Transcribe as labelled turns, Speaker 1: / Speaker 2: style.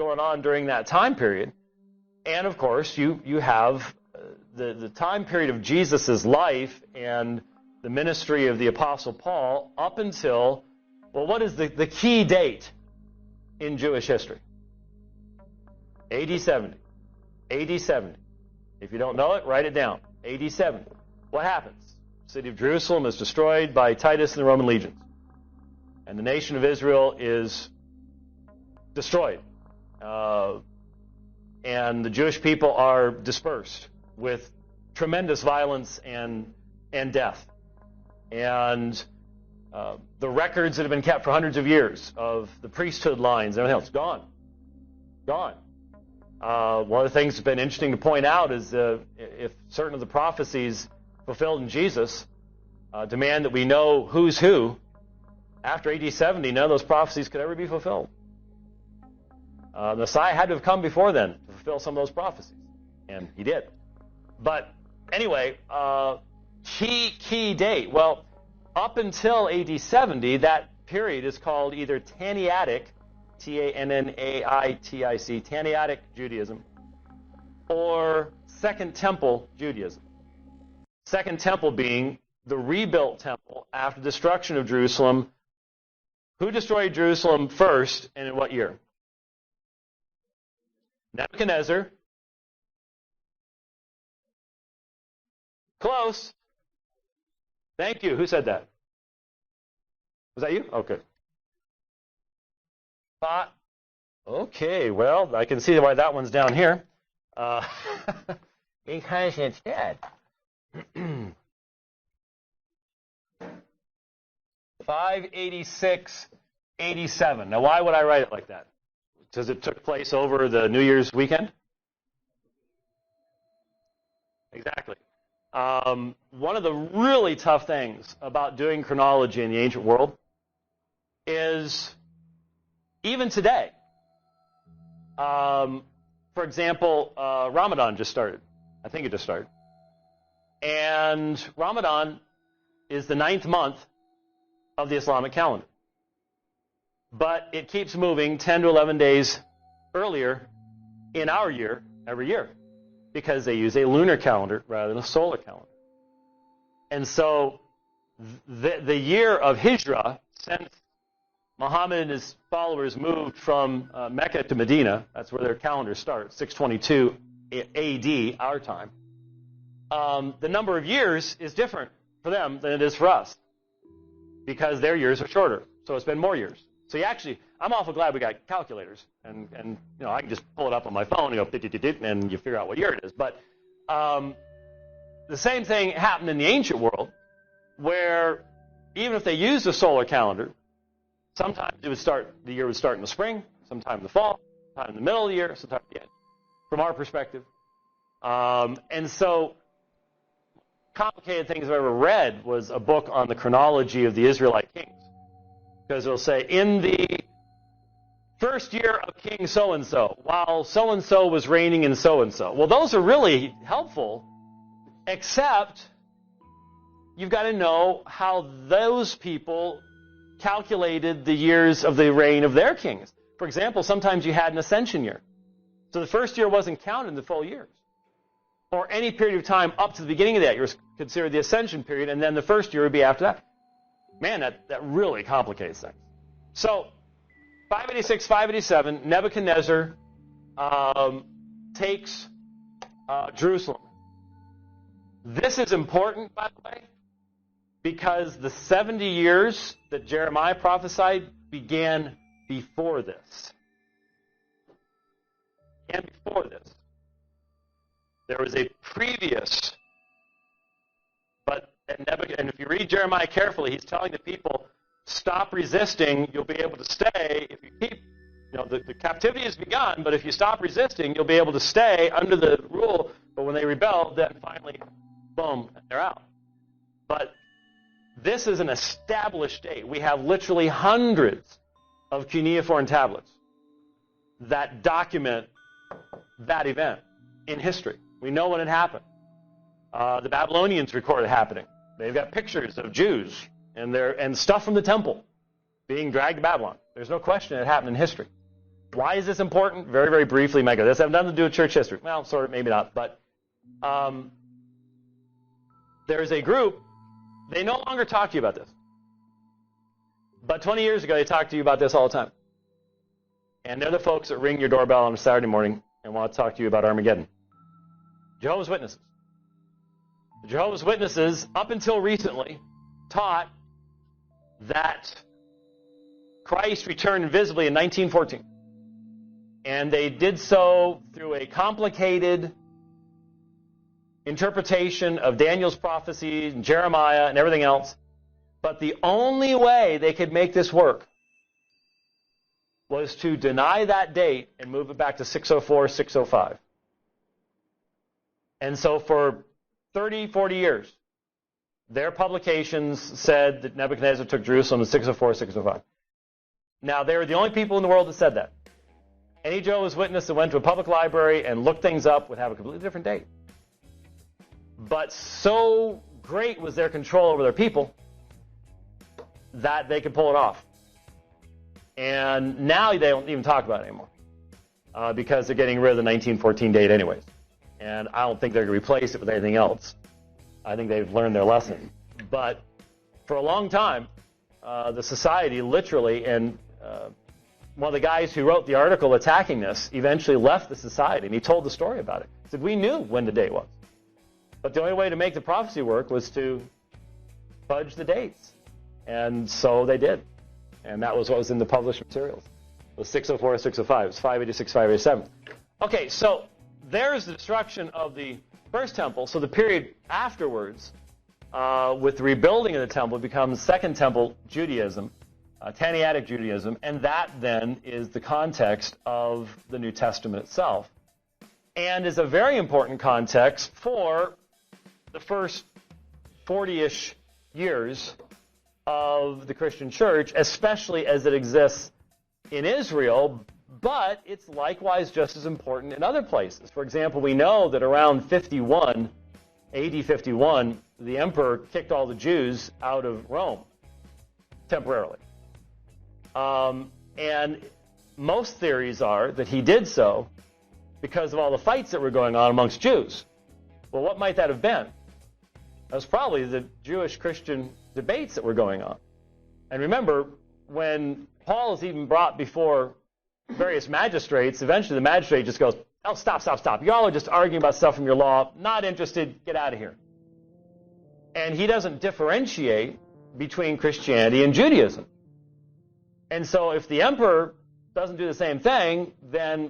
Speaker 1: going on during that time period. And, of course, you have the time period of Jesus' life and the ministry of the Apostle Paul up until, well, what is the key date in Jewish history? AD 70. AD 70. If you don't know it, write it down. AD 70. What happens? The city of Jerusalem is destroyed by Titus and the Roman legions. And the nation of Israel is destroyed. And the Jewish people are dispersed with tremendous violence and death. And the records that have been kept for hundreds of years of the priesthood lines and everything else, gone. Gone. One of the things that's been interesting to point out is if certain of the prophecies fulfilled in Jesus demand that we know who's who, after AD 70, none of those prophecies could ever be fulfilled. The Messiah had to have come before then to fulfill some of those prophecies, and he did. But anyway, key date. Well, up until AD 70, that period is called either Tannaitic, Tannaitic, Tannaitic Judaism, or Second Temple Judaism. Second Temple being the rebuilt temple after the destruction of Jerusalem. Who destroyed Jerusalem first, and in what year? Nebuchadnezzar. Close. Thank you. Who said that? Was that you? Okay. Okay, well, I can see why that one's down here.
Speaker 2: 一开始前
Speaker 1: 586, 87. Now, why would I write it like that? Because it took place over the New Year's weekend? Exactly. One of the really tough things about doing chronology in the ancient world is, even today, for example, Ramadan just started. I think it just started. And Ramadan is the 9th month of the Islamic calendar. But it keeps moving 10 to 11 days earlier in our year every year because they use a lunar calendar rather than a solar calendar. And so the year of Hijrah, since Muhammad and his followers moved from Mecca to Medina, that's where their calendar starts, 622 AD, our time, the number of years is different for them than it is for us because their years are shorter. So it's been more years. So I'm awful glad we got calculators, and I can just pull it up on my phone and go, and you figure out what year it is. But the same thing happened in the ancient world, where even if they used a solar calendar, sometimes the year would start in the spring, sometime in the fall, sometime in the middle of the year, sometime at the end, from our perspective. And so, complicated things I've ever read was a book on the chronology of the Israelite kings. Because it'll say, in the first year of King so-and-so, while so-and-so was reigning in so-and-so. Well, those are really helpful, except you've got to know how those people calculated the years of the reign of their kings. For example, sometimes you had an ascension year. So the first year wasn't counted in the full years. Or any period of time up to the beginning of that year was considered the ascension period, and then the first year would be after that. Man, that really complicates things. So, 586, 587, Nebuchadnezzar takes Jerusalem. This is important, by the way, because the 70 years that Jeremiah prophesied began before this. And before this. There was a previous, and if you read Jeremiah carefully, he's telling the people, stop resisting, you'll be able to stay. If you keep, the captivity has begun, but if you stop resisting, you'll be able to stay under the rule. But when they rebel, then finally, boom, they're out. But this is an established date. We have literally hundreds of cuneiform tablets that document that event in history. We know when it happened. The Babylonians record it happening. They've got pictures of Jews and stuff from the temple being dragged to Babylon. There's no question it happened in history. Why is this important? Very, very briefly, Micah. This has nothing to do with church history. Well, sort of, maybe not. But there's a group, they no longer talk to you about this. But 20 years ago, they talked to you about this all the time. And they're the folks that ring your doorbell on a Saturday morning and want to talk to you about Armageddon. Jehovah's Witnesses. The Jehovah's Witnesses, up until recently, taught that Christ returned visibly in 1914. And they did so through a complicated interpretation of Daniel's prophecies and Jeremiah and everything else. But the only way they could make this work was to deny that date and move it back to 604, 605. And so for 30, 40 years, their publications said that Nebuchadnezzar took Jerusalem in 604, 605. Now, they were the only people in the world that said that. Any Jehovah's Witness that went to a public library and looked things up would have a completely different date. But so great was their control over their people that they could pull it off. And now they don't even talk about it anymore because they're getting rid of the 1914 date anyways. And I don't think they're going to replace it with anything else. I think they've learned their lesson. But for a long time, the society literally, and one of the guys who wrote the article attacking this eventually left the society, and he told the story about it. He said, we knew when the date was. But the only way to make the prophecy work was to fudge the dates. And so they did. And that was what was in the published materials. It was 604, 605. It was 586, 587. Okay, so there's the destruction of the first temple. So the period afterwards, with the rebuilding of the temple, becomes Second Temple Judaism, Tannaitic Judaism, and that then is the context of the New Testament itself. And is a very important context for the first 40-ish years of the Christian church, especially as it exists in Israel, but it's likewise just as important in other places. For example, we know that around 51, AD 51, the emperor kicked all the Jews out of Rome temporarily. And most theories are that he did so because of all the fights that were going on amongst Jews. Well, what might that have been? That was probably the Jewish-Christian debates that were going on. And remember, when Paul is even brought before various magistrates, eventually the magistrate just goes, oh, stop. Y'all are just arguing about stuff from your law. Not interested. Get out of here. And he doesn't differentiate between Christianity and Judaism. And so if the emperor doesn't do the same thing, then